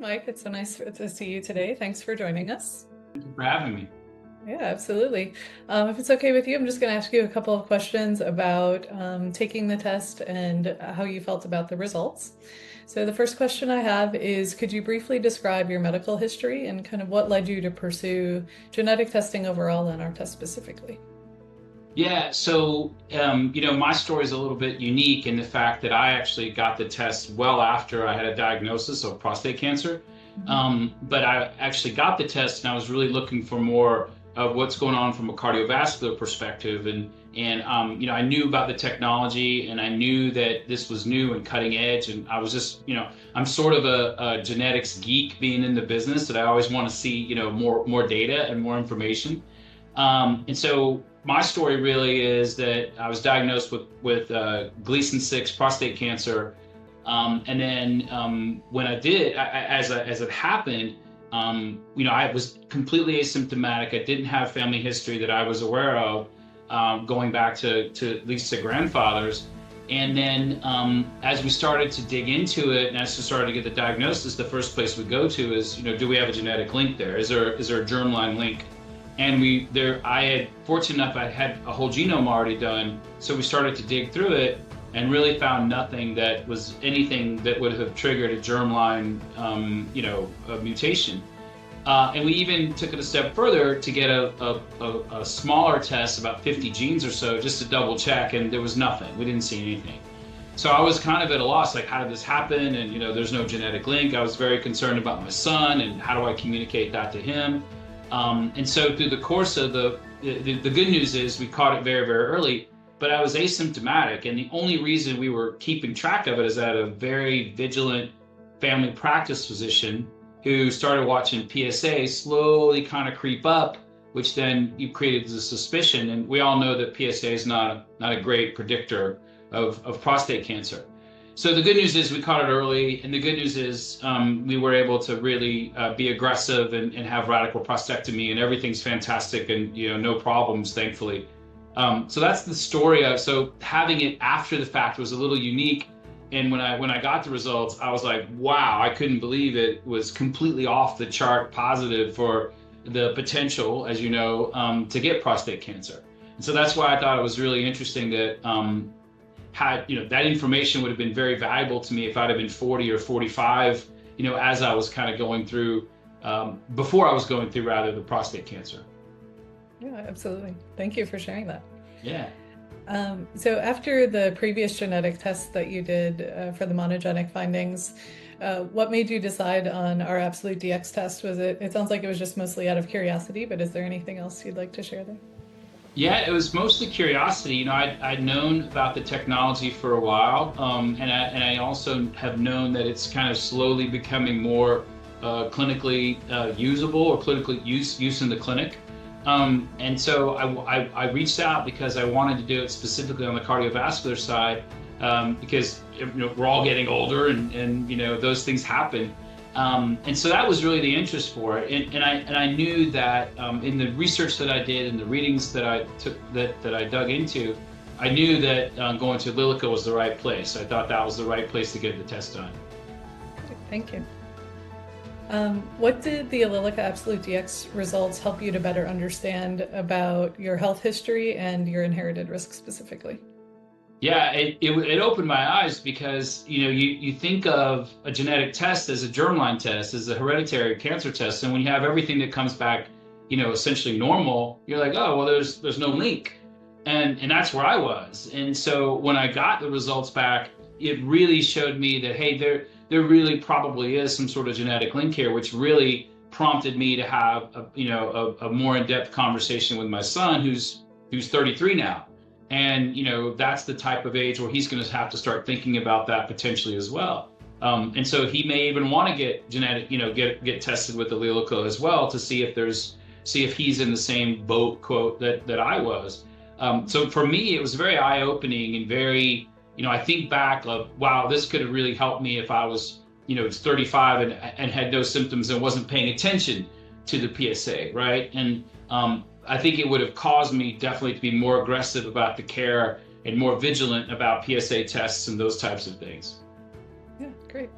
Mike. It's so nice to see you today. Thanks for joining us. Thank you for having me. Yeah, absolutely. If it's okay with you, I'm just going to ask you a couple of questions about taking the test and how you felt about the results. So the first question I have is, could you briefly describe your medical history and kind of what led you to pursue genetic testing overall and our test specifically? Yeah, so my story is a little bit unique in the fact that I actually got the test well after I had a diagnosis of prostate cancer. But I actually got the test, and I was really looking for more of what's going on from a cardiovascular perspective. I knew about the technology, and I knew that this was new and cutting edge. And I was just, I'm sort of a genetics geek being in the business, that I always want to see, more data and more information. And so my story really is that I was diagnosed with Gleason 6 prostate cancer. And then when I did, as it happened, I was completely asymptomatic. I didn't have family history that I was aware of, going back to at least to grandfathers. And then as we started to dig into it, and as we started to get the diagnosis, the first place we go to is, do we have a genetic link there? Is there a germline link? And I had, fortunate enough, I had a whole genome already done. So we started to dig through it and really found nothing that was anything that would have triggered a germline, a mutation. And we even took it a step further to get a smaller test, about 50 genes or so, just to double check, and there was nothing. We didn't see anything. So I was kind of at a loss, like, how did this happen? And, there's no genetic link. I was very concerned about my son, and how do I communicate that to him? And so through the course of the good news is we caught it very, very early, but I was asymptomatic. And the only reason we were keeping track of it is that a very vigilant family practice physician who started watching PSA slowly kind of creep up, which then you created the suspicion. And we all know that PSA is not a great predictor of prostate cancer. So the good news is we caught it early, and the good news is we were able to really be aggressive and have radical prostatectomy, and everything's fantastic, and no problems, thankfully. So that's the story of. So having it after the fact was a little unique, and when I got the results, I was like, wow, I couldn't believe it was completely off the chart positive for the potential, as you know, to get prostate cancer. And so that's why I thought it was really interesting that. That information would have been very valuable to me if I'd have been 40 or 45, as I was kind of going through, before I was going through, rather, the prostate cancer. Yeah, absolutely. Thank you for sharing that. Yeah. So after the previous genetic test that you did for the monogenic findings, what made you decide on our AbsoluteDx test? It sounds like it was just mostly out of curiosity, but is there anything else you'd like to share there? Yeah, it was mostly curiosity. I'd known about the technology for a while, and I also have known that it's kind of slowly becoming more clinically usable, or clinically use in the clinic. And so I reached out because I wanted to do it specifically on the cardiovascular side, because we're all getting older, and those things happen. And so that was really the interest for it. And I knew that in the research that I did and the readings that I took, that I dug into, I knew that going to Allelica was the right place. I thought that was the right place to get the test done. Thank you. What did the Allelica AbsoluteDx results help you to better understand about your health history and your inherited risk specifically? Yeah, it opened my eyes, because you think of a genetic test as a germline test, as a hereditary cancer test, and when you have everything that comes back, essentially normal, you're like, oh well, there's no link, and that's where I was. And so when I got the results back, it really showed me that, hey, there really probably is some sort of genetic link here, which really prompted me to have a more in-depth conversation with my son, who's 33 now. And, that's the type of age where he's going to have to start thinking about that potentially as well. And so he may even want to get get tested with the Allelica as well, to see if he's in the same boat, quote, that I was. So for me, it was very eye-opening and very, I think back of, wow, this could have really helped me if I was, 35 and had no symptoms and wasn't paying attention to the PSA, right? And I think it would have caused me definitely to be more aggressive about the care and more vigilant about PSA tests and those types of things. Yeah, great.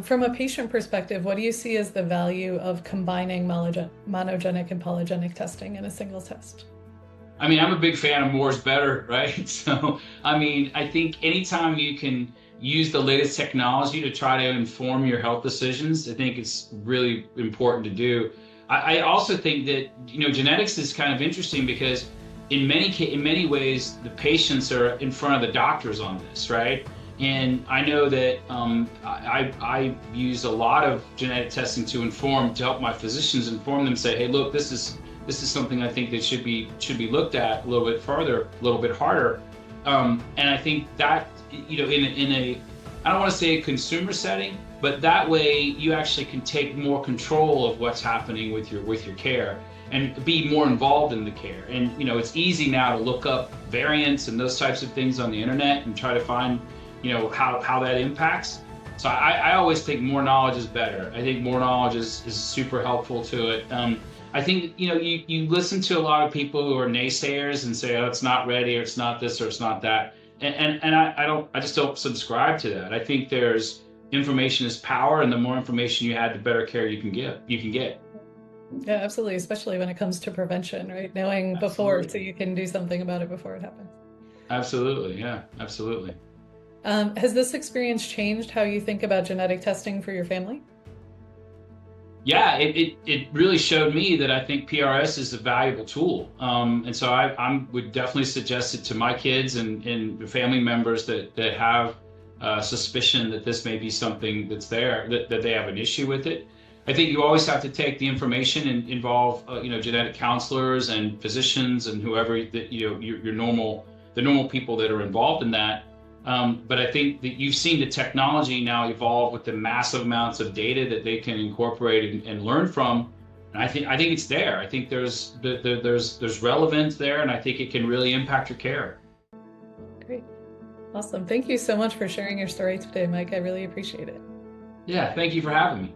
From a patient perspective, what do you see as the value of combining monogenic and polygenic testing in a single test? I mean, I'm a big fan of more is better, right? So, I mean, I think anytime you can use the latest technology to try to inform your health decisions, I think it's really important to do. I also think that, genetics is kind of interesting because in many ways, the patients are in front of the doctors on this, right? And I know that I use a lot of genetic testing to help my physicians inform them, say, hey, look, this is something I think that should be looked at a little bit further, a little bit harder. And I think that, in a, I don't want to say a consumer setting, but that way you actually can take more control of what's happening with your care and be more involved in the care. And, it's easy now to look up variants and those types of things on the internet and try to find, how that impacts. So I always think more knowledge is better. I think more knowledge is super helpful to it. I think, you listen to a lot of people who are naysayers and say, oh, it's not ready, or it's not this, or it's not that. And I just don't subscribe to that. I think there's information is power, and the more information you have, the better care you can get. Yeah, absolutely. Especially when it comes to prevention, right? Knowing before, so you can do something about it before it happens. Absolutely. Yeah, absolutely. Has this experience changed how you think about genetic testing for your family? Yeah, it really showed me that I think PRS is a valuable tool. And so I would definitely suggest it to my kids and family members that have suspicion that this may be something that's there, that they have an issue with it. I think you always have to take the information and involve, genetic counselors and physicians and whoever that, the normal people that are involved in that. But I think that you've seen the technology now evolve with the massive amounts of data that they can incorporate and learn from. And I think it's there. I think there's relevance there, and I think it can really impact your care. Great. Awesome. Thank you so much for sharing your story today, Mike. I really appreciate it. Yeah, thank you for having me.